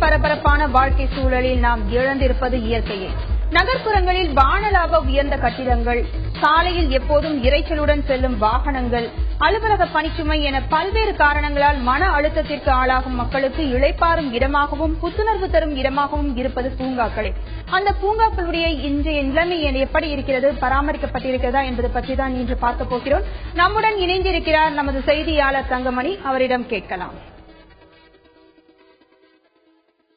பரபரப்பான வாழ்க்கை சூழலில் நாம் இழந்திருப்பது இயற்கையே. நகர்ப்புறங்களில் வானலாக உயர்ந்த கட்டிடங்கள், சாலையில் எப்போதும் இரைச்சலுடன் செல்லும் வாகனங்கள், அலுவலக பணிச்சுமை என பல்வேறு காரணங்களால் மன அழுத்தத்திற்கு ஆளாகும் மக்களுக்கு இளைப்பாறும் இடமாகவும் புத்துணர்வு தரும் இடமாகவும் இருப்பது பூங்காக்களே. அந்த பூங்காக்களுடைய இன்றைய நிலைமை எப்படி இருக்கிறது, பராமரிக்கப்பட்டிருக்கிறதா என்பது பற்றி தான் இன்று பார்க்க போகிறோம். நம்முடன் இணைந்திருக்கிறார் நமது செய்தியாளர் தங்கமணி. அவரிடம் கேட்கலாம்.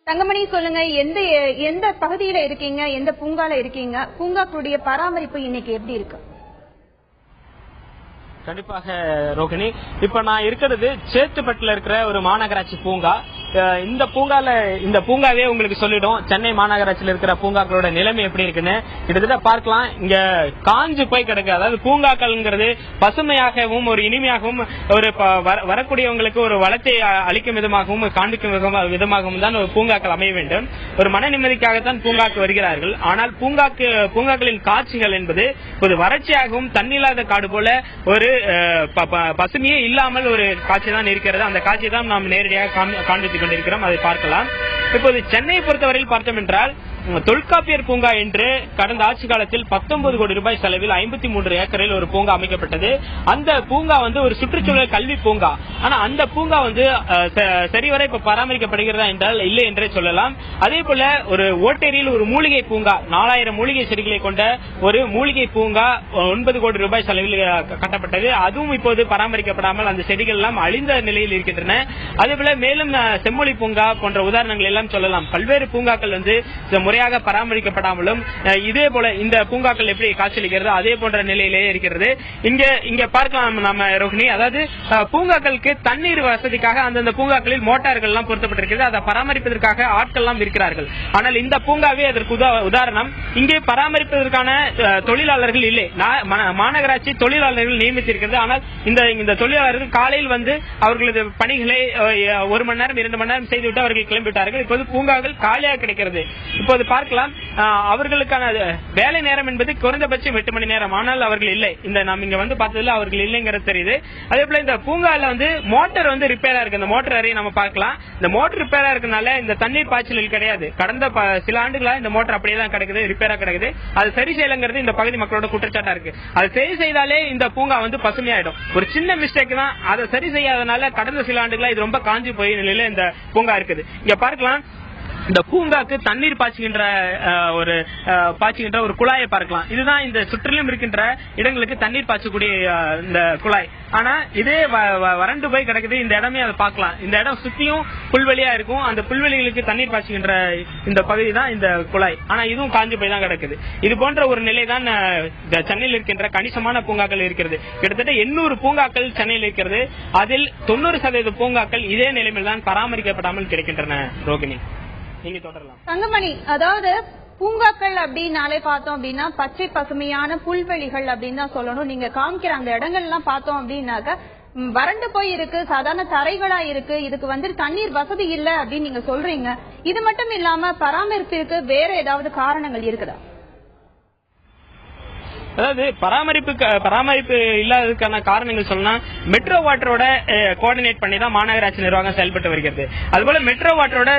தங்கமணி, சொல்லுங்க, எந்த பகுதியில இருக்கீங்க, எந்த பூங்கால இருக்கீங்க, பூங்காக்களுடைய பராமரிப்பு இன்னைக்கு எப்படி இருக்கு? கண்டிப்பாக ரோகிணி, இப்ப நான் இருக்கிறது சேத்துப்பட்டுல இருக்கிற ஒரு மாநகராட்சி பூங்கா. இந்த பூங்காவே உங்களுக்கு சொல்லிடும் சென்னை மாநகராட்சியில் இருக்கிற பூங்காக்களோட நிலைமை எப்படி இருக்குன்னு. கிட்டத்தட்ட பார்க்கலாம், இங்க காஞ்சு போய் கிடக்கு. அதாவது பூங்காக்கள்ங்கிறது பசுமையாகவும் ஒரு இனிமையாகவும் ஒரு வரக்கூடியவங்களுக்கு ஒரு வளத்தை அளிக்கும் விதமாகவும் காண்பிக்கும் விதமாகவும் தான் ஒரு பூங்காக்கள் அமைய வேண்டும். ஒரு மன நிம்மதிக்காகத்தான் பூங்காக்கு வருகிறார்கள். ஆனால் பூங்காக்களின் காட்சிகள் என்பது ஒரு வறட்சியாகவும் தண்ணில்லாத காடு போல ஒரு பசுமையே இல்லாமல் ஒரு காட்சி தான் இருக்கிறது. அந்த காட்சியை தான் நாம் நேரடியாக காண்பித்துக் கொண்டிருக்கிறோம். அதை பார்க்கலாம். இப்போது சென்னையை பொறுத்தவரையில் பார்த்தோம் என்றால் தொல்காப்பியர் பூங்கா என்று கடந்த ஆட்சி காலத்தில் 19 கோடி ரூபாய் செலவில் 53 ஏக்கரில் ஒரு பூங்கா அமைக்கப்பட்டது. அந்த பூங்கா ஒரு சுற்றுச்சூழல் கல்வி பூங்கா. ஆனா அந்த பூங்கா சரிவரை இப்ப பராமரிக்கப்படுகிறதா என்றால் இல்லை என்றே சொல்லலாம். அதே போல ஒரு ஓட்டேரியில் ஒரு மூலிகை பூங்கா, 4000 மூலிகை செடிகளை கொண்ட ஒரு மூலிகை பூங்கா 9 கோடி ரூபாய் செலவில் கட்டப்பட்டது. அதுவும் இப்போது பராமரிக்கப்படாமல் அந்த செடிகள் எல்லாம் அழிந்த நிலையில் இருக்கின்றன. அதே போல மேலும் செம்மொழி பூங்கா போன்ற உதாரணங்கள் எல்லாம் சொல்லலாம். பல்வேறு பூங்காக்கள் முறையாக பராமரிக்கப்படாமலும் இதே போல இந்த பூங்காக்கள் எப்படி காட்சியளிக்கிறது அதே போன்ற நிலையிலேயே இருக்கிறது. இங்க பார்க்கலாம் நம்ம ரோஹிணி, அதாவது பூங்காக்களுக்கு தண்ணீர் வசதிக்காக அந்தந்த பூங்காக்களில் மோட்டார்கள் எல்லாம் பொருத்தப்பட்டிருக்கிறது. அதை பராமரிப்பதற்காக ஆட்கள் எல்லாம் இருக்கிறார்கள். ஆனால் இந்த பூங்காவே அதற்கு உதாரணம். இங்கே பராமரிப்பதற்கான தொழிலாளர்கள் இல்லை. மாநகராட்சி தொழிலாளர்கள் நியமித்திருக்கிறது. ஆனால் இந்த தொழிலாளர்கள் காலையில் அவர்களது பணிகளை 1 மணி நேரம் 2 மணி நேரம் செய்துவிட்டு அவர்கள் கிளம்பிவிட்டார்கள். இப்போது பூங்காக்கள் காலியாக கிடைக்கிறது. இப்போது பார்க்கலாம், அவர்களுக்கான வேலை நேரம் என்பது குறைந்தபட்சம் 8 மணி நேரம். ஆனால் அவர்கள் இல்லை. நாம் இங்க பார்த்ததுல அவர்கள் இல்லைங்கிறது தெரியுது. அதே போல இந்த பூங்கால மோட்டார் ரிப்பேரா இருக்கு. இந்த மோட்டார் அறையை நம்ம பார்க்கலாம். இந்த மோட்டார் ரிப்பேரா இருக்கனால இந்த தண்ணீர் பாய்ச்சல் கிடையாது. கடந்த சில ஆண்டுகளா இந்த மோட்டார் அப்படியே தான் கிடக்குது, ரிப்பேரா கிடக்குது. அது சரி செய்யலங்கிறது இந்த பகுதி மக்களோட குற்றச்சாட்டா இருக்கு. அது சரி செய்தாலே இந்த பூங்கா பசுமையாயிடும். ஒரு சின்ன மிஸ்டேக் தான். அதை சரி செய்யாதனால கடந்த சில ஆண்டுகளா இது ரொம்ப காஞ்சி போய் நிலையில இந்த பூங்கா இருக்குது. இங்க பார்க்கலாம், இந்த பூங்காக்கு தண்ணீர் பாய்ச்சுகின்ற ஒரு குழாயை பார்க்கலாம். இதுதான் இந்த சுற்றிலும் இருக்கின்ற இடங்களுக்கு தண்ணீர் பாய்ச்சக்கூடிய இந்த குழாய். ஆனா இதே வறண்டு போய் கிடக்குது. இந்த இடமே அதை பார்க்கலாம். இந்த இடம் சுத்தியும் புல்வெளியா இருக்கும். அந்த புல்வெளிகளுக்கு தண்ணீர் பாய்ச்சுகின்ற இந்த பகுதி தான் இந்த குழாய். ஆனா இதுவும் காஞ்சி போய் தான் கிடக்குது. இது போன்ற ஒரு நிலை தான் சென்னையில் இருக்கின்ற கணிசமான பூங்காக்கள் இருக்கிறது. கிட்டத்தட்ட 800 பூங்காக்கள் சென்னையில் இருக்கிறது. அதில் 90% பூங்காக்கள் இதே நிலைமையில் தான் பராமரிக்கப்படாமல் கிடைக்கின்றன. ரோகிணி, நீங்க தொடரலாம். தங்கமணி, அதாவது பூங்காக்கள் அப்படின்னாலே பார்த்தோம் அப்படின்னா பச்சை பசுமையான புல்வெளிகள் அப்படின்னு தான் சொல்லணும். நீங்க காமிக்கிற அந்த இடங்கள் எல்லாம் பார்த்தோம் அப்படின்னாக்க வறண்டு போய் இருக்கு, சாதாரண தரைகளா இருக்கு. இதுக்கு தண்ணீர் வசதி இல்ல அப்படின்னு நீங்க சொல்றீங்க. இது மட்டும் இல்லாம பராமரிப்பிற்கு வேற ஏதாவது காரணங்கள் இருக்குதா? அதாவது பராமரிப்பு இல்லாததுக்கான காரணங்கள் சொன்னா மெட்ரோ வாட்டரோட கோஆர்டினேட் பண்ணி தான் மாநகராட்சி நிர்வாகம் செயல்பட்டு வருகிறது. அதுபோல மெட்ரோ வாட்டரோட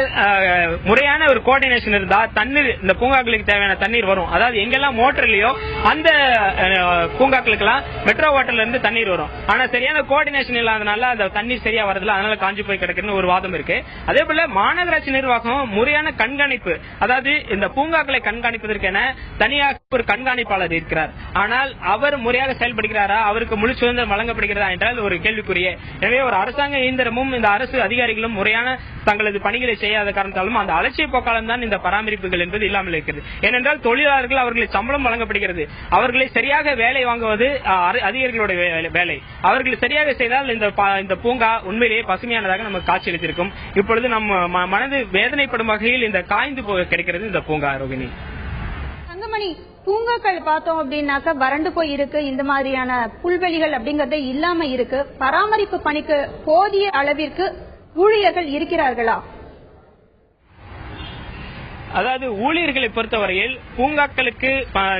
முறையான ஒரு கோஆர்டினேஷன் இருந்தா தண்ணீர் இந்த பூங்காக்களுக்கு தேவையான தண்ணீர் வரும். அதாவது எங்கெல்லாம் மோட்டர் இல்லையோ அந்த பூங்காக்களுக்கு எல்லாம் மெட்ரோ வாட்டர்ல இருந்து தண்ணீர் வரும். ஆனா சரியான கோஆர்டினேஷன் இல்லாதனால அந்த தண்ணீர் சரியா வரதுல, அதனால காஞ்சி போய் கிடக்குன்னு ஒரு வாதம் இருக்கு. அதே போல மாநகராட்சி நிர்வாகம் முறையான கண்காணிப்பு, அதாவது இந்த பூங்காக்களை கண்காணிப்பதற்கென தனியாக ஒரு கண்காணிப்பாளர் இருக்கிறார். ஆனால் அவர் முறையாக செயல்படுகிறாரா, அவருக்கு முழு சுதந்திரம் வழங்கப்படுகிறதா என்றால் ஒரு கேள்விக்குரிய. எனவே ஒரு அரசாங்க இயந்திரமும் இந்த அரசு அதிகாரிகளும் முறையான தங்களது பணிகளை செய்யாத காரணத்தாலும் அந்த அலட்சிய போக்காலும் தான் இந்த பராமரிப்புகள் என்பது இல்லாமல் இருக்கிறது. ஏனென்றால் தொழிலாளர்கள் அவர்களுக்கு சம்பளம் வழங்கப்படுகிறது. அவர்களை சரியாக வேலை வாங்குவது அதிகாரிகளுடைய வேலை. அவர்கள் சரியாக செய்தால் இந்த பூங்கா உண்மையிலேயே பசுமையானதாக நமக்கு காட்சியளித்திருக்கும். இப்பொழுது நம்ம மனது வேதனைப்படும் வகையில் இந்த காய்ந்து போக கிடைக்கிறது இந்த பூங்கா. ரோகிணி, தங்கமணி, பூங்காக்கள் பார்த்தோம் அப்படின்னாக்க வறண்டு போய் இருக்கு. இந்த மாதிரியான புல்வெளிகள் அப்படிங்கறதே இல்லாம இருக்கு. பராமரிப்பு பணிக்கு போதிய அளவிற்கு ஊழியர்கள் இருக்கிறார்களா? அதாவது ஊழியர்களை பொறுத்தவரையில்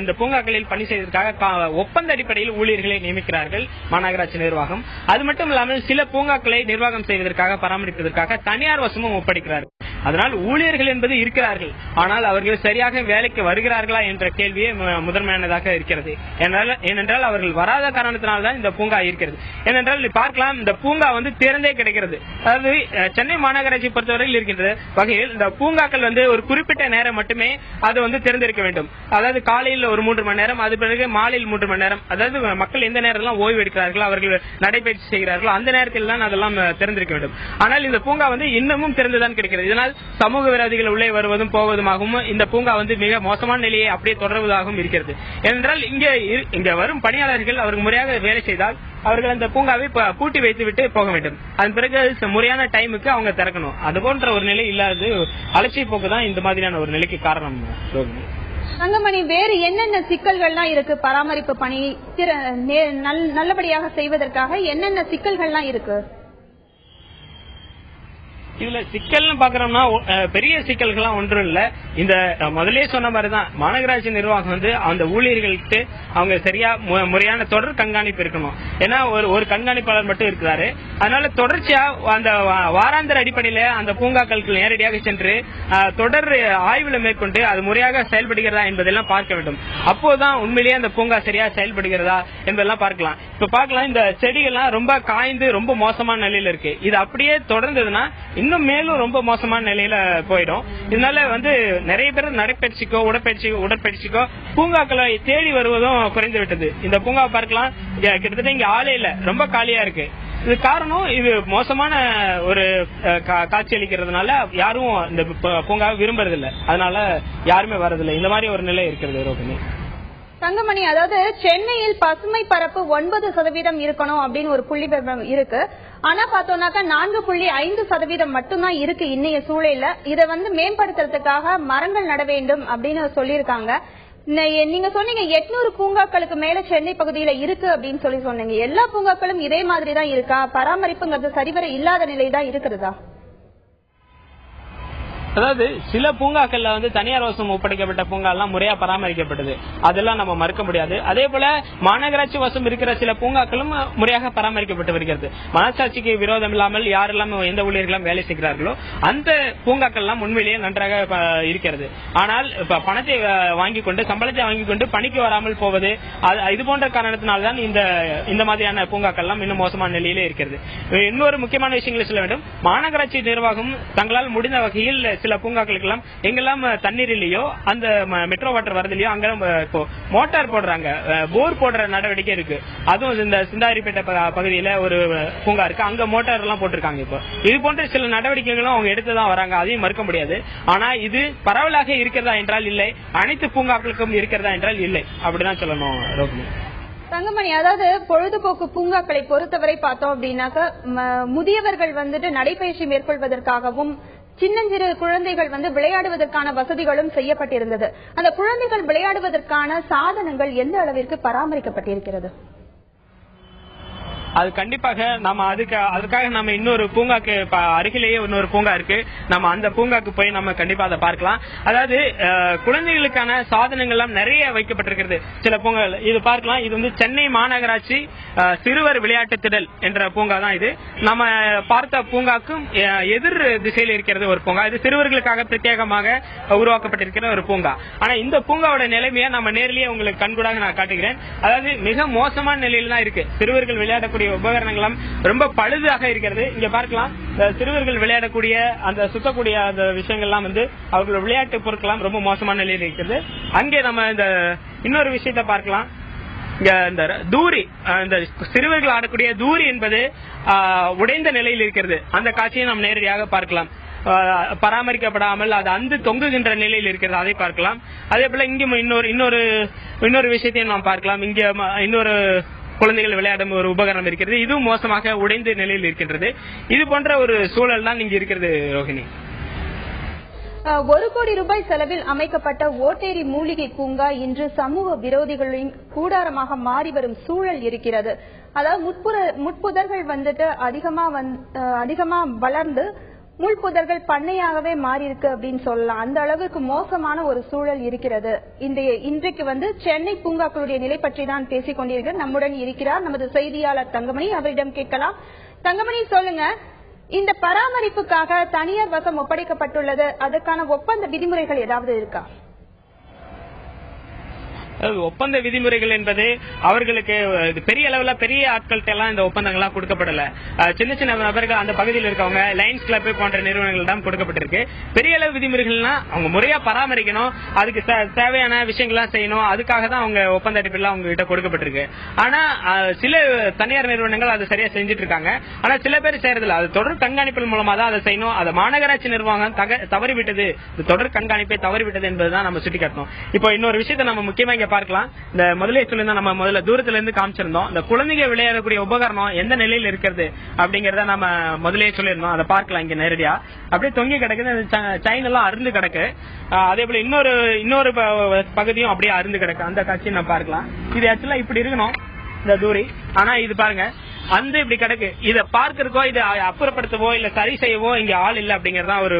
இந்த பூங்காக்களில் பணி செய்வதற்காக ஒப்பந்த அடிப்படையில் ஊழியர்களை நியமிக்கிறார்கள் மாநகராட்சி நிர்வாகம். அது மட்டும் இல்லாமல் சில பூங்காக்களை நிர்வாகம் செய்வதற்காக பராமரிப்பதற்காக தனியார் வசமும் ஒப்படைக்கிறார்கள். அதனால் ஊழியர்கள் என்பது இருக்கிறார்கள், ஆனால் அவர்கள் சரியாக வேலைக்கு வருகிறார்களா என்ற கேள்வியே முதன்மையானதாக இருக்கிறது. ஏனென்றால் அவர்கள் வராத காரணத்தினால்தான் இந்த பூங்கா இருக்கிறது. ஏனென்றால் பார்க்கலாம், இந்த பூங்கா திறந்தே கிடைக்கிறது. அதாவது சென்னை மாநகராட்சி பொறுத்தவரையில் இருக்கின்ற வகையில் இந்த பூங்காக்கள் ஒரு குறிப்பிட்ட நேரம் மட்டுமே அது திறந்திருக்க வேண்டும். அதாவது காலையில் ஒரு 3 மணி நேரம், அது பிறகு மாலையில் 3 மணி நேரம். அதாவது மக்கள் எந்த நேரத்தில் ஓய்வு எடுக்கிறார்களோ, அவர்கள் நடைபயிற்சி செய்கிறார்களோ அந்த நேரத்தில் தான் அதெல்லாம் திறந்திருக்க வேண்டும். ஆனால் இந்த பூங்கா இன்னமும் திறந்துதான் கிடைக்கிறது. இதனால் சமூக விரோதிகள் உள்ளே வருவதும் போவதுமாகவும் இந்த பூங்கா மிக மோசமான நிலையை அப்படியே தொடர்வதாகவும் இருக்கிறது. ஏனென்றால் இங்க வரும் பணியாளர்கள் அவர்கள் முறையாக வேலை செய்தால் அவர்கள் அந்த பூங்காவை பூட்டி வைத்து விட்டு போக வேண்டும். அதன் பிறகு முறையான டைமுக்கு அவங்க திறக்கணும். அது போன்ற ஒரு நிலை இல்லாது அலட்சிய போக்கு தான் இந்த மாதிரியான ஒரு நிலைக்கு காரணம். தங்கமணி, வேறு என்னென்ன சிக்கல்கள்லாம் இருக்கு? பராமரிப்பு பணி நல்லபடியாக செய்வதற்காக என்னென்ன சிக்கல்கள்லாம் இருக்கு? இதுல சிக்கல்னு பாக்குறோம்னா பெரிய சிக்கல்கள்லாம் ஒன்றும் இல்ல. இந்த முதலே சொன்ன மாதிரிதான் மாநகராட்சி நிர்வாகம் அந்த ஊழியர்களுக்கு அவங்க சரியா முறையான தொடர் கண்காணிப்பு இருக்கணும். ஏன்னா ஒரு கண்காணிப்பாளர் மட்டும் இருக்கிறாரு. அதனால தொடர்ச்சியா அந்த வாராந்திர அடிப்படையில அந்த பூங்காக்களுக்கு நேரடியாக சென்று தொடர் ஆய்வுல மேற்கொண்டு அது முறையாக செயல்படுகிறதா என்பதெல்லாம் பார்க்க வேண்டும். அப்போதான் உண்மையிலேயே அந்த பூங்கா சரியா செயல்படுகிறதா என்பதெல்லாம் பார்க்கலாம். இப்ப பார்க்கலாம், இந்த செடிகள்லாம் ரொம்ப காய்ந்து ரொம்ப மோசமான நிலையில இருக்கு. இது அப்படியே தொடர்ந்ததுன்னா இன்னும் மேலும் ரொம்ப மோசமான நிலையில போயிடும். இதனால நிறைய பேர் நடைப்பயிற்சிக்கோ உடற்பயிற்சிக்கோ பூங்காக்களை தேடி வருவதும் குறைந்து விட்டது. இந்த பூங்கா பார்க்கலாம், கிட்டத்தட்ட இங்க ஆளே இல்ல, ரொம்ப காலியா இருக்கு. இது காரணம், இது மோசமான ஒரு காட்சி அளிக்கிறதுனால யாரும் இந்த பூங்காவை விரும்புறதில்லை. அதனால யாருமே வரதில்லை. இந்த மாதிரி ஒரு நிலை இருக்கிறது ரோகிணி. தங்கமணி, அதாவது சென்னையில் பசுமை பரப்பு 9% இருக்கணும் அப்படின்னு ஒரு புள்ளி இருக்கு. ஆனா பார்த்தோம்னாக்கா 4.5% மட்டும்தான் இருக்கு இன்னைய சூழல்ல. இதை மேம்படுத்துறதுக்காக மரங்கள் நட வேண்டும் அப்படின்னு சொல்லியிருக்காங்க. நீங்க சொன்னீங்க 800 பூங்காக்களுக்கு மேல சென்னை பகுதியில இருக்கு அப்படின்னு சொன்னீங்க. எல்லா பூங்காக்களும் இதே மாதிரி தான் இருக்கா? பராமரிப்புங்கிறது சரிவர இல்லாத நிலைதான் இருக்கிறதா? அதாவது சில பூங்காக்கள்ல தனியார் வசம் ஒப்படைக்கப்பட்ட பூங்கா எல்லாம் முறையா பராமரிக்கப்பட்டது, அதெல்லாம் நம்ம மறுக்க முடியாது. அதே போல மாநகராட்சி வசம் இருக்கிற சில பூங்காக்களும் முறையாக பராமரிக்கப்பட்டு வருகிறது. மனசாட்சிக்கு விரோதம் இல்லாமல் யாரெல்லாம் எந்த ஊழியர்களும் வேலை செய்கிறார்களோ அந்த பூங்காக்கள் எல்லாம் உண்மையிலேயே நன்றாக இருக்கிறது. ஆனால் பணத்தை வாங்கி கொண்டு சம்பளத்தை வாங்கி கொண்டு பணிக்கு வராமல் போவது, இது போன்ற காரணத்தினால்தான் இந்த மாதிரியான பூங்காக்கள் எல்லாம் இன்னும் மோசமான நிலையிலே இருக்கிறது. இன்னொரு முக்கியமான விஷயங்களை சொல்ல வேண்டும். மாநகராட்சி நிர்வாகம் தங்களால் முடிந்த வகையில் சில பூங்காக்களுக்கு எல்லாம் எங்கெல்லாம் தண்ணீர் இல்லையோ, அந்த மெட்ரோ வாட்டர் வரதில்லையோ அங்கெல்லாம் இப்போ மோட்டார் போடுறாங்க, போர் போடுற நடவடிக்கை இருக்கு. அதுவும் இந்த சிந்தாரிப்பேட்டை பகுதியில ஒரு பூங்கா இருக்கு, அங்க மோட்டார் எல்லாம் போட்டிருக்காங்க. இப்போ இது போன்ற சில நடவடிக்கைகளும் அவங்க எடுத்துதான் வராங்க, அதையும் மறுக்க முடியாது. ஆனா இது பரவலாக இருக்கிறதா என்றால் இல்லை, அனைத்து பூங்காக்களுக்கும் இருக்கிறதா என்றால் இல்லை, அப்படிதான் சொல்லணும் ரோகிணி. தங்கமணி, அதாவது பொழுதுபோக்கு பூங்காக்களை பொறுத்தவரை பார்த்தோம் அப்படின்னாக்க முதியவர்கள் நடைபயிற்சி மேற்கொள்வதற்காகவும் சின்னஞ்சிறு குழந்தைகள் விளையாடுவதற்கான வசதிகளும் செய்யப்பட்டிருந்தது. அந்த குழந்தைகள் விளையாடுவதற்கான சாதனங்கள் எந்த அளவிற்கு பராமரிக்கப்பட்டிருக்கிறது? அது கண்டிப்பாக நம்ம அதுக்காக நம்ம இன்னொரு பூங்காக்கு அருகிலேயே இன்னொரு பூங்கா இருக்கு, நம்ம அந்த பூங்காக்கு போய் நம்ம கண்டிப்பா அதை பார்க்கலாம். அதாவது குழந்தைகளுக்கான சாதனங்கள் எல்லாம் நிறைய வைக்கப்பட்டிருக்கிறது சில பூங்காக்கள். இது பார்க்கலாம், இது சென்னை மாநகராட்சி சிறுவர் விளையாட்டு திடல் என்ற பூங்கா தான் இது. நம்ம பார்த்த பூங்காக்கும் எதிர் திசையில் இருக்கிறது ஒரு பூங்கா. இது சிறுவர்களுக்காக பிரத்யேகமாக உருவாக்கப்பட்டிருக்கிற ஒரு பூங்கா. ஆனா இந்த பூங்காவோட நிலைமையை நம்ம நேரிலேயே உங்களுக்கு கண்கூடாக நான் காட்டுகிறேன். அதாவது மிக மோசமான நிலையில் தான் இருக்கு. சிறுவர்கள் விளையாடக்கூடிய உபகரணங்களும் ரொம்ப பழுதாக இருக்கிறது. இங்க பார்க்கலாம், சிறுவர்கள் விளையாடக்கூடிய அந்த சுத்தக்கூடிய அந்த விஷயங்கள்லாம் அவர்கள் விளையாட்டு பொருட்கள் ரொம்ப மோசமான நிலையில் இருக்கிறது. அங்கே நம்ம இந்த இன்னொரு விஷயத்தை பார்க்கலாம். இந்த தூரி, இந்த சிறுவர்கள் ஆடக்கூடிய தூரி என்பது உடைந்த நிலையில் இருக்கிறது. அந்த காட்சியை நாம் நேரடியாக பார்க்கலாம். பராமரிக்கப்படாமல் அது அந்து தொங்குகின்ற நிலையில் இருக்கிறது, அதை பார்க்கலாம். அதே போல இங்க இன்னொரு விஷயத்தையும் நாம் பார்க்கலாம். இங்க இன்னொரு குழந்தைகள் விளையாடும் ஒரு உபகரணம் இருக்கிறது, இதுவும் மோசமாக உடைந்த நிலையில் இருக்கின்றது. இது போன்ற ஒரு சூழல் தான் இங்க இருக்கிறது ரோஹிணி. 1 கோடி ரூபாய் செலவில் அமைக்கப்பட்ட ஓட்டேரி மூலிகை பூங்கா இன்று சமூக விரோதிகளின் கூடாரமாக மாறி வரும் சூழல் இருக்கிறது. அதாவது முட்புதர்கள் அதிகமா வளர்ந்து முள்புதர்கள் பண்ணையாகவே மாறி இருக்கு அப்படின்னு சொல்லலாம். அந்த அளவுக்கு மோசமான ஒரு சூழல் இருக்கிறது. இன்றைக்கு சென்னை பூங்காக்களுடைய நிலை பற்றி தான் பேசிக் கொண்டிருக்கிறார். நம்முடன் இருக்கிறார் நமது செய்தியாளர் தங்கமணி. அவரிடம் கேட்கலாம். தங்கமணி, சொல்லுங்க, இந்த பராமரிப்புக்காக தனியார் வசம் ஒப்படைக்கப்பட்டுள்ளது, அதுக்கான ஒப்பந்த விதிமுறைகள் ஏதாவது இருக்கா? ஒப்பந்த விதிமுறைகள் என்பது அவர்களுக்கு பெரிய அளவுல பெரிய ஆட்கள்கிட்ட எல்லாம் இந்த ஒப்பந்தங்கள்லாம் கொடுக்கப்படல. சின்ன சின்ன நபர்கள் அந்த பகுதியில் இருக்கவங்க லயன்ஸ் கிளப் போன்ற நிறுவனங்களிடம் கொடுக்கப்பட்டிருக்கு. பெரிய அளவு விதிமுறைகள்னா அவங்க முறையா பராமரிக்கணும், அதுக்கு தேவையான விஷயங்கள்லாம் செய்யணும், அதுக்காக தான் அவங்க ஒப்பந்த அடிப்படையில் அவங்க கிட்ட கொடுக்கப்பட்டிருக்கு. ஆனா சில தனியார் நிறுவனங்கள் அதை சரியா செஞ்சுட்டு இருக்காங்க. ஆனா சில பேர் செய்யறதில்ல. அது தொடர் கண்காணிப்பு மூலமா தான் அதை செய்யணும். அதை மாநகராட்சி நிர்வாகம் தவறிவிட்டது, தொடர் கண்காணிப்பை தவறிவிட்டது என்பதுதான் நம்ம சுட்டிக்காட்டணும். இப்போ இன்னொரு விஷயத்தை நம்ம முக்கியமா பார்க்கலாம். இந்த முதலே சொல்லியிருந்தோம், நம்ம முதல்ல தூரத்துல இருந்து காமிச்சிருந்தோம். இந்த குழந்தைங்க விளையாடக்கூடிய உபகரணம் எந்த நிலையில் இருக்கிறது அப்படிங்கறத நம்ம முதலே சொல்லியிருந்தோம். அதை பார்க்கலாம். இங்க நேரடியா அப்படியே தொங்கி கிடக்குது, சைன் எல்லாம் அருந்து கிடக்கு. அதே போல இன்னொரு பகுதியும் அப்படியே அருந்து கிடக்கு. அந்த காட்சியை நம்ம பார்க்கலாம். இது ஆக்சுவலா இப்படி இருக்கணும் இந்த தூரி, ஆனா இது பாருங்க அந்த இப்படி கிடக்கு. இத பார்க்கறக்கோ இதை அப்புறப்படுத்தவோ இல்ல சரி செய்யவோ இங்க ஆள் இல்ல அப்படிங்கறதா ஒரு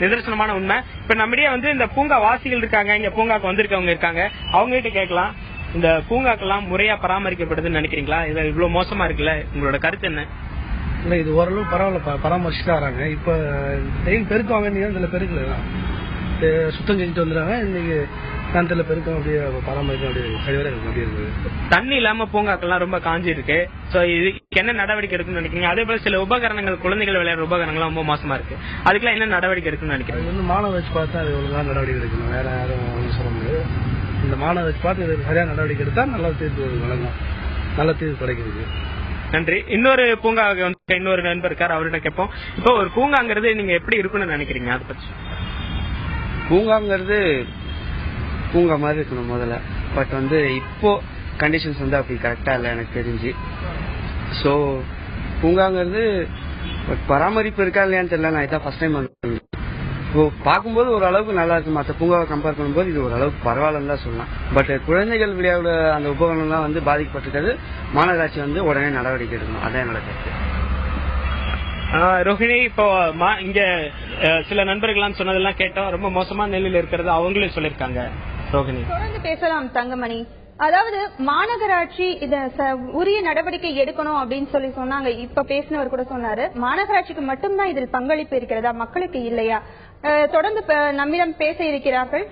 நிதர்சனமான உண்மை. இப்ப நம்மிடையே இந்த பூங்கா வாசிகள் இருக்காங்க, இங்க பூங்காக்கு வந்திருக்கவங்க இருக்காங்க. அவங்க கிட்ட கேட்கலாம், இந்த பூங்காக்கெல்லாம் முறையா பராமரிக்கப்படுதுன்னு நினைக்கிறீங்களா? இது இவ்வளவு மோசமா இருக்குல்ல, உங்களோட கருத்து என்ன? இல்ல இது ஓரளவு பரவாயில்ல, பராமரிச்சுட்டு வராங்க. இப்ப பெருக்குவாங்க, இதுல பெருக்கல சுத்தம் செஞ்சுட்டு வந்துடுறாங்க. இன்னைக்கு காலத்துல பெருக்கம் அப்படியே பராமரிக்கும், அப்படியே சரிவர அப்படியே இருக்குது. தண்ணி இல்லாம பூங்காக்கெல்லாம் ரொம்ப காஞ்சி இருக்கு. சோ இதுக்கு என்ன நடவடிக்கை எடுக்கணும்னு நினைக்கிறீங்க? அதே போல சில உபகரணங்கள், குழந்தைகள் விளையாடுற உபகரணங்கள் ரொம்ப மோசமா இருக்கு. அதுக்கெல்லாம் என்ன நடவடிக்கை எடுக்கணும்னு நினைக்கிறீங்க? மாணவ பார்த்து அது ஒழுங்கான நடவடிக்கை எடுக்கணும், வேற யாரும் சொல்ல முடியாது. இந்த மாணவ பார்த்து இதுக்கு சரியான நடவடிக்கை எடுத்தா நல்ல தீர்ப்பு வழங்கும், நல்ல தீர்ப்பு கிடைக்கிறது. நன்றி. இன்னொரு பூங்கா இன்னொரு நண்பர் இருக்காரு, அவர்கிட்ட கேட்போம். இப்போ ஒரு பூங்காங்கிறது நீங்க எப்படி இருக்குன்னு நினைக்கிறீங்க? அதை பத்தி. பூங்காங்கிறது பூங்கா மாதிரி இருக்கணும் முதல்ல. பட் இப்போ கண்டிஷன்ஸ் அப்படி கரெக்டா இல்லை எனக்கு தெரிஞ்சு. ஸோ பூங்காங்கிறது பராமரிப்பு இருக்கா இல்லையான்னு தெரியல. நான் இதான் ஃபர்ஸ்ட் டைம் இப்போ பார்க்கும்போது ஓரளவுக்கு நல்லா இருக்கு. மற்ற பூங்காவை கம்பேர் பண்ணும்போது இது ஓரளவுக்கு பரவாயில்லன்னு தான் சொல்லலாம். பட் குழந்தைகள் விளையாட அந்த உபகரணம்லாம் பாதிக்கப்பட்டிருக்கிறது. மாநகராட்சி உடனே நடவடிக்கை எடுக்கணும், அதான் என்னோட கருத்து. ரோஹிணி, இப்போ இங்க சில நண்பர்கள் சொன்னதெல்லாம் கேட்டோம், ரொம்ப மோசமான நிலையில் இருக்கிறது அவங்களே சொல்லிருக்காங்க. ரோஹிணி தொடர்ந்து பேசலாம். தங்கமணி, அதாவது மாநகராட்சி இத உரிய நடவடிக்கை எடுக்கணும் அப்படின்னு சொல்லி சொன்னாங்க. இப்ப பேசினவர் கூட சொன்னாரு, மாநகராட்சிக்கு மட்டும்தான் இதில் பங்களிப்பு இருக்கிறதா, மக்களுக்கு இல்லையா? தொடர்ந்து நம்மிடம் பேச இருக்கிறார்கள்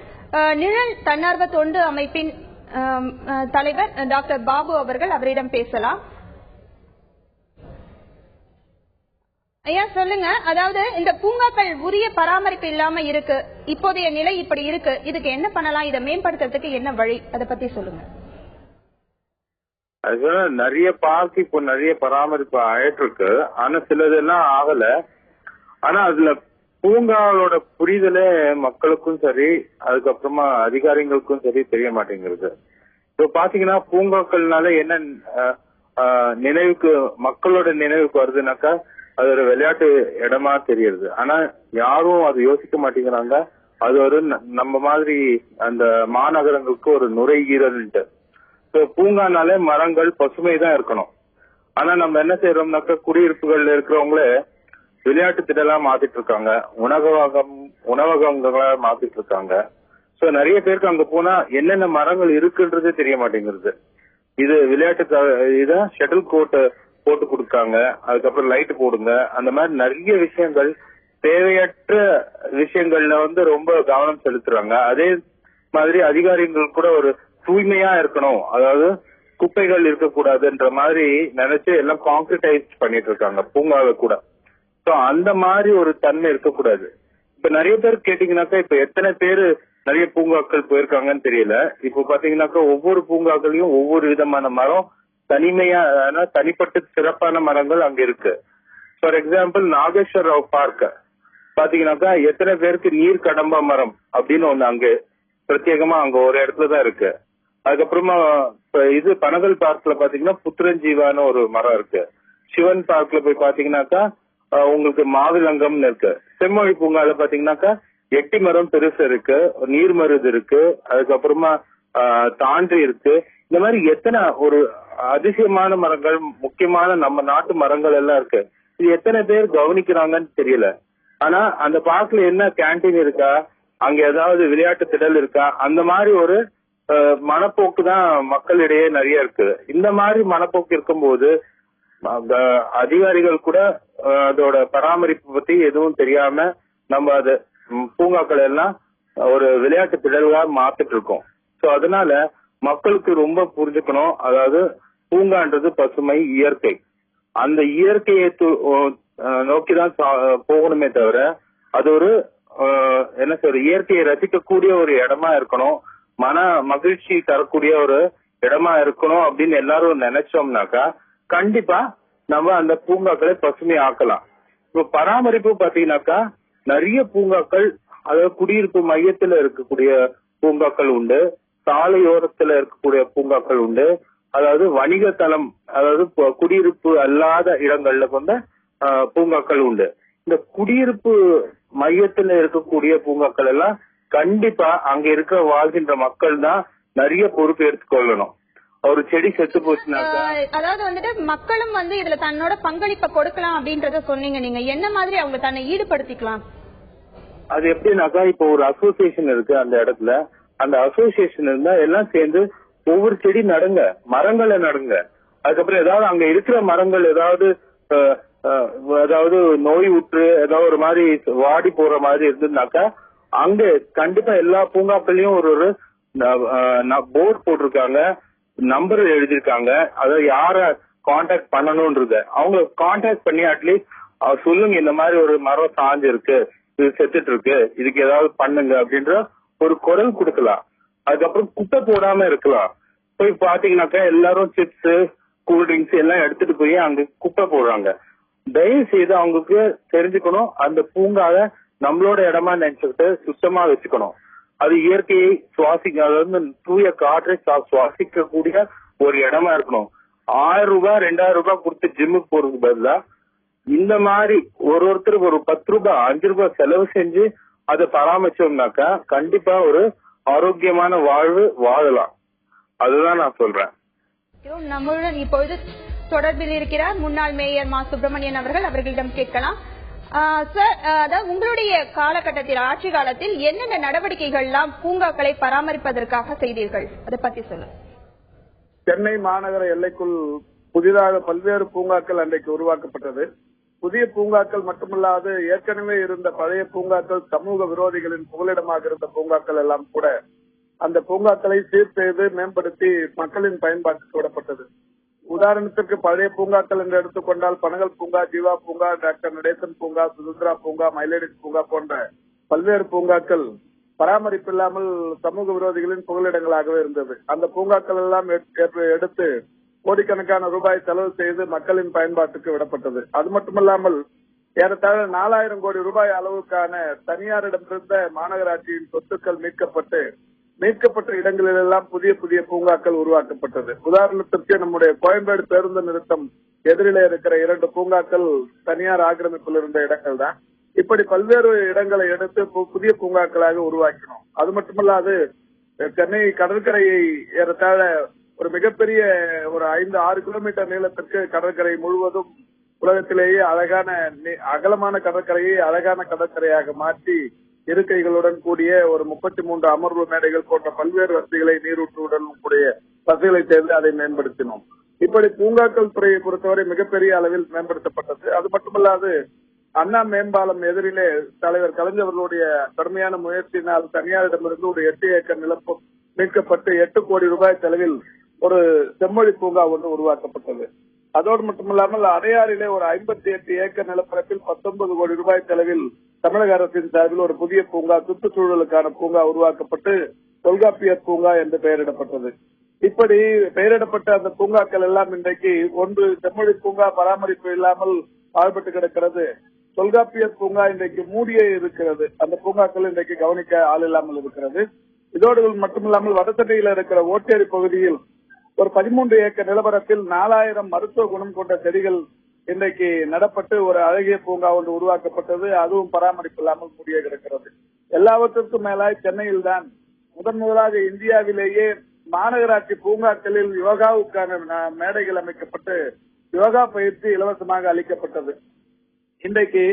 நிழல் தன்னார்வ தொண்டு அமைப்பின் தலைவர் டாக்டர் பாபு அவர்கள். அவரிடம் பேசலாம். ஐயா சொல்லுங்க, அதாவது இந்த பூங்காக்கள் உரிய பராமரிப்பு இல்லாம இருக்கு, இப்போதைய நிலை இப்படி இருக்கு, இதுக்கு என்ன பண்ணலாம், இதை மேம்படுத்துறதுக்கு என்ன வழி, அதை பத்தி சொல்லுங்க. நிறைய பார்க் இப்போ நிறைய பராமரிப்பு ஆயிட்டு இருக்கு, ஆனா சிலதெல்லாம் ஆகல. ஆனா அதுல பூங்காவோட புரிதலே மக்களுக்கும் சரி, அதுக்கப்புறமா அதிகாரிகளுக்கும் சரி தெரிய மாட்டேங்கிறது. இப்போ பாத்தீங்கன்னா பூங்காக்கள்னால என்ன நினைவுக்கு, மக்களோட நினைவுக்கு வருதுனாக்கா அது ஒரு விளையாட்டு இடமா தெரியுது. ஆனா யாரும் அது யோசிக்க மாட்டேங்கிறாங்க. அது ஒரு நம்ம மாதிரி அந்த மாநகரங்களுக்கு ஒரு நுரையீரல்ட்டு. பூங்கானாலே மரங்கள் பசுமை தான் இருக்கணும். ஆனா நம்ம என்ன செய்யறோம்னாக்கா குடியிருப்புகள்ல இருக்கிறவங்களே விளையாட்டு திடலா மாத்திட்டு இருக்காங்க, உணவகங்களா மாத்திட்டு இருக்காங்க. சோ நிறைய பேருக்கு அங்க போனா என்னென்ன மரங்கள் இருக்குன்றதே தெரிய மாட்டேங்கிறது. இது விளையாட்டு இதான் ஷட்டில் கோர்ட் போட்டு கொடுக்காங்க, அதுக்கப்புறம் லைட் போடுங்க, அந்த மாதிரி நிறைய விஷயங்கள், தேவையற்ற விஷயங்கள்ல ரொம்ப கவனம் செலுத்துறாங்க. அதே மாதிரி அதிகாரிகள் கூட ஒரு தூய்மையா இருக்கணும், அதாவது குப்பைகள் இருக்கக்கூடாதுன்ற மாதிரி நினைச்சு எல்லாம் கான்கிரீட்டைஸ் பண்ணிட்டு இருக்காங்க பூங்காவை கூட. சோ அந்த மாதிரி ஒரு தன்மை இருக்கக்கூடாது. இப்ப நிறைய பேர் கேட்டீங்கன்னாக்கா இப்ப எத்தனை பேரு நிறைய பூங்காக்கள் போயிருக்காங்கன்னு தெரியல. இப்ப பாத்தீங்கன்னாக்கா ஒவ்வொரு பூங்காக்களையும் ஒவ்வொரு விதமான மரம் தனிப்பட்ட சிறப்பான மரங்கள் அங்க இருக்கு. For example Nageswar Rao park பாத்தீங்கன்னாக்கா எத்தனை பேருக்கு நீர் கடம்பா மரம் அப்படின்னு ஒண்ணு அங்க பிரத்யேகமா அங்க ஒரு இடத்துலதான் இருக்கு. அதுக்கப்புறமா இது பனகல் பார்க்ல பாத்தீங்கன்னா புத்திரஞ்சீவான ஒரு மரம் இருக்கு. சிவன் பார்க்ல போய் பாத்தீங்கன்னாக்கா உங்களுக்கு மாவிலங்கம்னு இருக்கு. செம்மொழி பூங்கால பாத்தீங்கன்னாக்கா எட்டி மரம் பெருசு இருக்கு, நீர்மருது இருக்கு, அதுக்கப்புறமா தாண்டி இருக்கு. இந்த மாதிரி எத்தனை ஒரு அதிசயமான மரங்கள், முக்கியமான நம்ம நாட்டு மரங்கள் எல்லாம் இருக்கு. இது எத்தனை பேர் கவனிக்கிறாங்கன்னு தெரியல. ஆனா அந்த பார்க்ல என்ன கேண்டீன் இருக்கா, அங்க ஏதாவது விளையாட்டு திடல் இருக்கா, அந்த மாதிரி ஒரு மனப்போக்கு தான் மக்களிடையே நிறைய இருக்கு. இந்த மாதிரி மனப்போக்கு இருக்கும்போது அதிகாரிகள் கூட அதோட பராமரிப்பு பத்தி எதுவும் தெரியாம நம்ம அது பூங்காக்கள் எல்லாம் ஒரு விளையாட்டு திடல்களா மாத்திட்டு இருக்கோம். சோ அதனால மக்களுக்கு ரொம்ப புரிஞ்சுக்கணும். அதாவது பூங்கான்றது பசுமை, இயற்கை. அந்த இயற்கையை நோக்கிதான் போகணுமே தவிர அது ஒரு என்ன சொல்ற இயற்கையை ரசிக்கக்கூடிய ஒரு இடமா இருக்கணும், மன மகிழ்ச்சி தரக்கூடிய ஒரு இடமா இருக்கணும் அப்படின்னு எல்லாரும் நினைச்சோம்னாக்கா கண்டிப்பா நம்ம அந்த பூங்காக்களை பசுமை ஆக்கலாம். இப்ப பராமரிப்பு பாத்தீங்கன்னாக்கா நிறைய பூங்காக்கள், அதாவது குடியிருப்பு மையத்துல இருக்கக்கூடிய பூங்காக்கள் உண்டு, சாலையோரத்துல இருக்கக்கூடிய பூங்காக்கள் உண்டு, அதாவது வணிக தளம், அதாவது குடியிருப்பு அல்லாத இடங்கள்ல கொண்ட பூங்காக்கள் உண்டு. இந்த குடியிருப்பு மையத்துல இருக்கக்கூடிய பூங்காக்கள் எல்லாம் கண்டிப்பா அங்க இருக்க வாழ்கின்ற மக்கள் தான் நிறைய பொறுப்பு எடுத்துக்கொள்ளணும். ஒரு செடி செத்து போச்சுனாக்கா, அதாவது வந்துட்டு மக்களும் இதுல தன்னோட பங்களிப்பை கொடுக்கலாம் அப்படின்றத சொன்னீங்க. நீங்க என்ன மாதிரி அவங்க தன்னை ஈடுபடுத்திக்கலாம்? அது எப்படின்னாக்கா இப்போ ஒரு அசோசியேஷன் இருக்கு அந்த இடத்துல, அந்த அசோசியேஷன் இருந்தா எல்லாம் சேர்ந்து ஒவ்வொரு செடி நடுங்க, மரங்களை நடுங்க. அதுக்கப்புறம் ஏதாவது அங்க இருக்கிற மரங்கள் ஏதாவது நோய் உற்று ஏதாவது ஒரு மாதிரி வாடி போற மாதிரி இருந்ததுனாக்கா அங்க கண்டிப்பா எல்லா பூங்காக்கள்லயும் ஒரு போர்டு போட்டிருக்காங்க, நம்பர் எழுதிருக்காங்க. அதாவது யார கான்டாக்ட் பண்ணணும்ன்றது அவங்க கான்டாக்ட் பண்ணி அட்லீஸ்ட் சொல்லுங்க இந்த மாதிரி ஒரு மரம் சாஞ்சு இருக்கு, இது செத்துட்டு இருக்கு, இதுக்கு ஏதாவது பண்ணுங்க அப்படின்ற ஒரு குரல் கொடுக்கலாம். அதுக்கப்புறம் குப்பை போடாம இருக்கலாம். போய் பாத்தீங்கன்னாக்கா எல்லாரும் சிப்ஸ், கூல்ட்ரிங்க்ஸ் எல்லாம் எடுத்துட்டு போய் அங்க குப்பை போடுறாங்க. தயவு செய்து அவங்களுக்கு தெரிஞ்சுக்கணும், அந்த பூங்காவை நம்மளோட இடமா நினைச்சுக்கிட்டு சுத்தமா வச்சுக்கணும். அது இயற்கையை அதாவது தூய காற்றை சுவாசிக்க கூடிய ஒரு இடமா இருக்கணும். 1000 ரூபாய் 2000 ரூபாய் கொடுத்து ஜிம்முக்கு போறதுக்கு பதிலா இந்த மாதிரி ஒருத்தருக்கு ஒரு 10 ரூபாய் 5 ரூபாய் செலவு செஞ்சு அதை பராமரிச்சோம்னாக்கா கண்டிப்பா ஒரு ஆரோக்கியமான வாழ்வு வாழலாம். அதுதான் நான் சொல்றேன். நம்மளுடன் இப்பொழுது தொடர்பில் இருக்கிறார் முன்னாள் மேயர் மா சுப்பிரமணியன் அவர்கள். அவர்களிடம் கேட்கலாம். சார், அதாவது உங்களுடைய காலகட்டத்தில், ஆட்சி காலத்தில் என்னென்ன நடவடிக்கைகள் எல்லாம் பூங்காக்களை பராமரிப்பதற்காக செய்தீர்கள், அதை பத்தி சொல்லுங்க. சென்னை மாநகர எல்லைக்குள் புதிதாக பல்வேறு பூங்காக்கள் அன்றைக்கு உருவாக்கப்பட்டது. புதிய பூங்காக்கள் மட்டுமல்லாது ஏற்கனவே இருந்த பழைய பூங்காக்கள், சமூக விரோதிகளின் புகலிடமாக இருந்த பூங்காக்கள் எல்லாம் கூட அந்த பூங்காக்களை சீர் செய்து மேம்படுத்தி மக்களின் பயன்பாட்டுக்கு விடப்பட்டது. உதாரணத்திற்கு பழைய பூங்காக்கள் என்று எடுத்துக்கொண்டால் பனகல் பூங்கா, ஜீவா பூங்கா, டாக்டர் நடேசன் பூங்கா, சுதந்திரா பூங்கா, மயிலேடிஸ் பூங்கா போன்ற பல்வேறு பூங்காக்கள் பராமரிப்பு இல்லாமல் சமூக விரோதிகளின் புகலிடங்களாகவே இருந்தது. அந்த பூங்காக்கள் எல்லாம் எடுத்து கோடிக்கணக்கான ரூபாய் செலவு செய்து மக்களின் பயன்பாட்டுக்கு விடப்பட்டது. அது மட்டுமல்லாமல் ஏறத்தாழ 4000 கோடி ரூபாய் அளவுக்கான தனியாரிடமிருந்த மாநகராட்சியின் சொத்துக்கள் மீட்கப்பட்ட இடங்களிலெல்லாம் புதிய புதிய பூங்காக்கள் உருவாக்கப்பட்டது. உதாரணத்திற்கு நம்முடைய கோயம்பேடு பேருந்து நிறுத்தம் எதிரிலே இருக்கிற 2 பூங்காக்கள் தனியார் ஆக்கிரமிப்பில் இருந்த இடங்கள் தான். இப்படி பல்வேறு இடங்களை எடுத்து புதிய பூங்காக்களாக உருவாக்கினோம். அது மட்டுமல்லாது சென்னை கடற்கரையை ஏறத்தாழ ஒரு மிகப்பெரிய ஒரு 5-6 கிலோமீட்டர் நீளத்திற்கு கடற்கரை முழுவதும் உலகத்திலேயே அகலமான கடற்கரையை அழகான கடற்கரையாக மாற்றி இருக்கைகளுடன் கூடிய ஒரு 33 அமர்வு மேடைகள் போன்ற பல்வேறு வசதிகளை, நீரூற்றுடன் கூடிய வசதிகளை சேர்ந்து அதை மேம்படுத்தினோம். இப்படி பூங்காக்கள் துறையை பொறுத்தவரை மிகப்பெரிய அளவில் மேம்படுத்தப்பட்டது. அது மட்டுமல்லாது அண்ணா மேம்பாலம் எதிரிலே தலைவர் கலைஞர்களுடைய கடுமையான முயற்சியினால் தனியாரிடமிருந்து ஒரு 8 ஏக்கர் நிலப்பு மீட்கப்பட்டு 8 கோடி ரூபாய் செலவில் ஒரு செம்மொழி பூங்கா ஒன்று உருவாக்கப்பட்டது. அதோடு மட்டுமல்லாமல் அடையாறிலே ஒரு 58 ஏக்கர் நிலப்பரப்பில் 19 கோடி ரூபாய் செலவில் தமிழக அரசின் சார்பில் ஒரு புதிய பூங்கா, சுற்றுச்சூழலுக்கான பூங்கா உருவாக்கப்பட்டு தொல்காப்பியர் பூங்கா என்று பெயரிடப்பட்டது. இப்படி பெயரிடப்பட்ட அந்த பூங்காக்கள் எல்லாம் இன்றைக்கு ஒன்று செம்மொழி பூங்கா பராமரிப்பு இல்லாமல் பாழ்பட்டு கிடக்கிறது. தொல்காப்பியர் பூங்கா இன்றைக்கு மூடியே இருக்கிறது. அந்த பூங்காக்கள் இன்றைக்கு கவனிக்க ஆள் இல்லாமல் இருக்கிறது. இதோடு மட்டுமில்லாமல் வடசட்டையில் இருக்கிற ஓட்டேரி பகுதியில் ஒரு 13 ஏக்கர் நிலப்பரப்பில் 4000 மருத்துவ குணம் கொண்ட செடிகள் இன்றைக்கு நடப்பட்டு ஒரு அழகிய பூங்கா ஒன்று உருவாக்கப்பட்டது. அதுவும் பராமரிப்பு இல்லாமல் மூடியே கிடக்கிறது. எல்லாவற்றிற்கும் மேலாய் சென்னையில் தான் முதலாக இந்தியாவிலேயே மாநகராட்சி பூங்காக்களில் யோகாவுக்கான மேடைகள் அமைக்கப்பட்டு யோகா பயிற்சி இலவசமாக அளிக்கப்பட்டது. இன்றைக்கு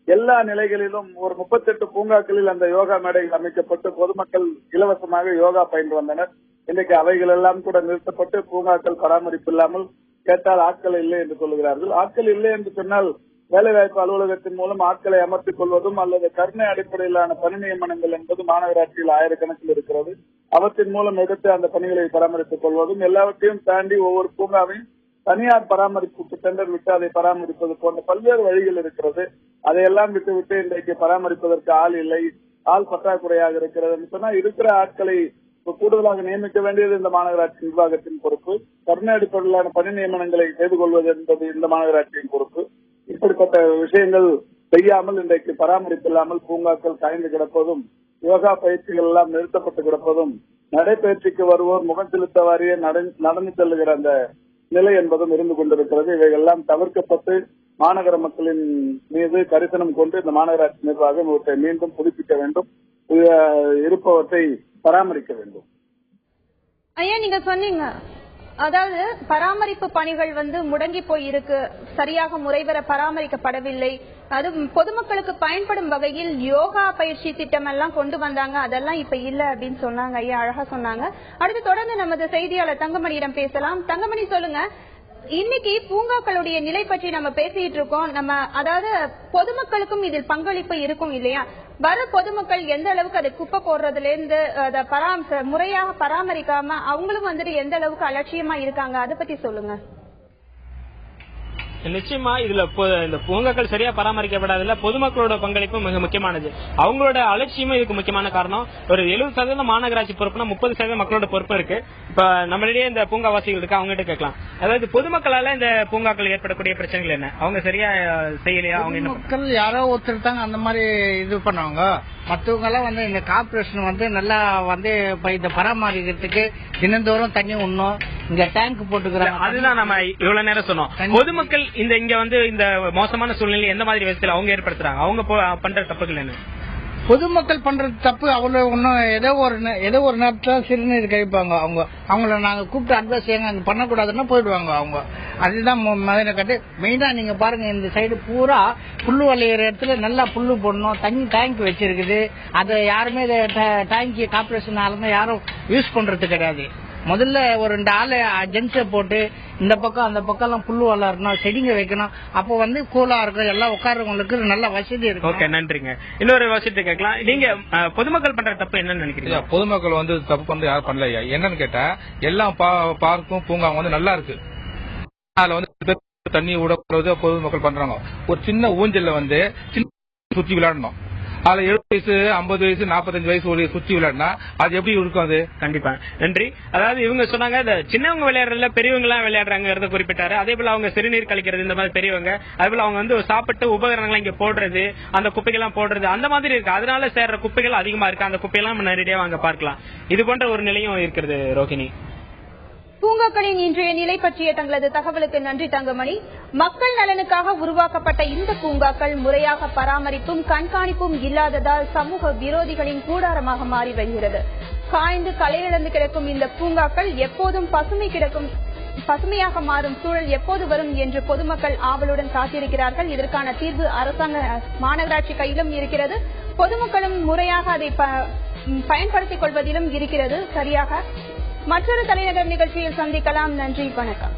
எல்லா நிலைகளிலும் ஒரு 38 பூங்காக்களில் அந்த யோகா மேடைகள் அமைக்கப்பட்டு பொதுமக்கள் இலவசமாக யோகா பயின்று வந்தனர். இன்றைக்கு அவைகள் எல்லாம் கூட நிறுத்தப்பட்டு பூங்காக்கள் பராமரிப்பு இல்லாமல் கேட்டால் ஆட்கள் இல்லை என்று சொல்லுகிறார்கள். ஆட்கள் இல்லை என்று சொன்னால் வேலைவாய்ப்பு அலுவலகத்தின் மூலம் ஆட்களை அமர்த்திக் கொள்வதும் அல்லது கருணை அடிப்படையிலான பணி நியமனங்கள் என்பது மாநகராட்சியில் ஆயிரக்கணக்கில் இருக்கிறது. அவற்றின் மூலம் எடுத்து அந்த பணிகளை பராமரித்துக் கொள்வதும், எல்லாவற்றையும் தாண்டி ஒவ்வொரு பூங்காவையும் தனியார் பராமரிப்புக்கு டெண்டர் விட்டு அதை பராமரிப்பது போன்ற பல்வேறு வழிகள் இருக்கிறது. அதையெல்லாம் விட்டுவிட்டு இன்றைக்கு பராமரிப்பதற்கு ஆள் இல்லை, ஆள் பற்றாக்குறையாக இருக்கிறது சொன்னா இருக்கிற ஆட்களை கூடுதலாக நியமிக்க வேண்டியது இந்த மாநகராட்சி நிர்வாகத்தின் பொறுப்பு. கருணை அடிப்படையிலான பணி நியமனங்களை செய்து கொள்வது என்பது இந்த மாநகராட்சியின் பொறுப்பு. இப்படிப்பட்ட விஷயங்கள் செய்யாமல் இன்றைக்கு பராமரிப்பு இல்லாமல் பூங்காக்கள் காய்ந்து கிடப்பதும், யோகா பயிற்சிகள் எல்லாம் நிறுத்தப்பட்டு கிடப்பதும், நடைபயிற்சிக்கு வருவோர் முகம் செலுத்த வாரிய நடந்து செல்லுகிற அந்த நிலை என்பதும் இருந்து கொண்டிருக்கிறது. இவைகளெல்லாம் தவிர்க்கப்பட்டு மாநகர மக்களின் மீது கரிசனம் கொண்டு இந்த மாநகராட்சி நிர்வாகம் இவற்றை மீண்டும் புதுப்பிக்க வேண்டும், இருப்பவற்றை பராமரிக்க வேண்டும். ஐயா, நீங்க சொன்னீங்க அதாவது பராமரிப்பு பணிகள் முடங்கி போய் இருக்கு, சரியாக முறைவர பராமரிக்கப்படவில்லை. அது பொதுமக்களுக்கு பயன்படும் வகையில் யோகா பயிற்சி திட்டம் எல்லாம் கொண்டு வந்தாங்க, அதெல்லாம் இப்ப இல்ல அப்படின்னு சொன்னாங்க. ஐயா அழகா சொன்னாங்க. அடுத்து தொடர்ந்து நமது செய்தியாளர் தங்கமணியிடம் பேசலாம். தங்கமணி, சொல்லுங்க, இன்னைக்கு பூங்காக்களுடைய நிலை பற்றி நம்ம பேசிட்டு இருக்கோம். நம்ம அதாவது பொதுமக்களுக்கும் இதில் பங்களிப்பு இருக்கும் இல்லையா? வர பொதுமக்கள் எந்த அளவுக்கு அதை குப்பை போடுறதுல இருந்து அதை முறையாக பராமரிக்காம அவங்களும் எந்த அளவுக்கு அலட்சியமா இருக்காங்க, அதை பத்தி சொல்லுங்க. நிச்சயமா இதுல இந்த பூங்காக்கள் சரியா பராமரிக்கப்படாததுல பொதுமக்களோட பங்களிப்பு மிக முக்கியமானது. அவங்களோட அலட்சியமும் இதுக்கு முக்கியமான காரணம். ஒரு 70% மாநகராட்சி பொறுப்புனா 30% மக்களோட பொறுப்பு இருக்கு. இப்ப நம்மளிடையே இந்த பூங்காவாசிகள் இருக்கு, அவங்ககிட்ட கேட்கலாம். அதாவது பொதுமக்களால இந்த பூங்காக்கள் ஏற்படக்கூடிய பிரச்சனைகள் என்ன? அவங்க சரியா செய்யலையா? அவங்க மக்கள் யாரோ ஒருத்தர் தாங்க அந்த மாதிரி இது பண்ணுவாங்க. மற்றவங்க எல்லாம் இந்த கார்பரேஷன் நல்லா இதை பராமரிக்கிறதுக்கு தினந்தோறும் தண்ணி உண்ணும், இங்க டேங்க் போட்டுக்கிறாங்க. அதுதான் நம்ம இவ்வளவு நேரம் சொன்னோம். பொதுமக்கள் இங்க இந்த மோசமான சூழ்நிலை எந்த மாதிரி விதத்தில் அவங்க ஏற்படுத்துறாங்க? அவங்க பண்ற தப்புகள் என்ன? பொதுமக்கள் பண்றது தப்பு அவ்வளவு ஒன்னும் ஏதோ ஒரு நேரத்துல சிறுநீர் கழிப்பாங்க. அவங்கள நாங்க கூப்பிட்டு அட்வைஸ் செய்யுங்க, அங்க பண்ணக்கூடாதுன்னா போயிடுவாங்க அவங்க. அதுதான் மதுரை கட்டு. மெயினா நீங்க பாருங்க, இந்த சைடு பூரா புல்லு வளையிற இடத்துல நல்லா புல்லு போடணும், தண்ணி டேங்க் வச்சிருக்குது. அதை யாருமே டேங்க் கார்பரேஷன் ஆளுங்க யாரும் யூஸ் பண்றது கிடையாது. முதல்ல ஒரு 2 ஆளு ஜென்ஸை போட்டு இந்த பக்கம் அந்த பக்கம் எல்லாம் புல்லு வளரணும், செடிங்க வைக்கணும். அப்போ கூலா இருக்கும், எல்லாம் உட்கார்றவங்களுக்கு நல்ல வசதி இருக்கும். ஓகே, நன்றிங்க. இன்னொரு விஷயத்தை கேட்கலாம். நீங்க பொதுமக்கள் பண்ற தப்பு என்னன்னு நினைக்கிறீங்க? பொதுமக்கள் தப்பு வந்து யாரும் பண்ணலையா? என்னன்னு கேட்டா, எல்லாம் பார்க்கும் பூங்கா நல்லா இருக்கு, அதுல தண்ணி விடக்கூடாது பொதுமக்கள் பண்றாங்க. ஒரு சின்ன ஊஞ்சல்ல சின்ன சுத்தி விளையாடணும். அதுல 70 வயசு 50 வயசு 45 வயசு சுத்தி விளையாடினா அது எப்படி இருக்கும்? அது கண்டிப்பா. நன்றி. அதாவது இவங்க சொன்னாங்க சின்னவங்க விளையாடுறதுல பெரியவங்க எல்லாம் விளையாடுறாங்க குறிப்பிட்டாரு. அதே போல அவங்க சிறுநீர் கழிக்கிறது இந்த மாதிரி பெரியவங்க, அதே போல அவங்க சாப்பிட்டு உபகரணங்களை இங்க போடுறது, அந்த குப்பைகள்லாம் போடுறது அந்த மாதிரி இருக்கு. அதனால சேர்ற குப்பைகள் அதிகமா இருக்கு. அந்த குப்பையெல்லாம் நேரடியா அங்க பார்க்கலாம். இது போன்ற ஒரு நிலையும் இருக்கிறது. ரோகிணி, பூங்காக்களின் இன்றைய நிலை பற்றிய தங்களது தகவலுக்கு நன்றி தங்கமணி. மக்கள் நலனுக்காக உருவாக்கப்பட்ட இந்த பூங்காக்கள் முறையாக பராமரிப்பும் கண்காணிப்பும் இல்லாததால் சமூக விரோதிகளின் கூடாரமாக மாறி வருகிறது. காய்ந்து களையிழந்து கிடக்கும் இந்த பூங்காக்கள் எப்போதும் பசுமையாக மாறும் சூழல் எப்போது வரும் என்று பொதுமக்கள் ஆவலுடன் காத்திருக்கிறார்கள். இதற்கான தீர்வு அரசாங்க மாநகராட்சி கையிலும் இருக்கிறது. பொதுமக்களும் முறையாக அதை பயன்படுத்திக் கொள்வதிலும் இருக்கிறது. சரியாக மற்றொரு தலைநகர் நிகழ்ச்சியில் சந்திக்கலாம். நன்றி, வணக்கம்.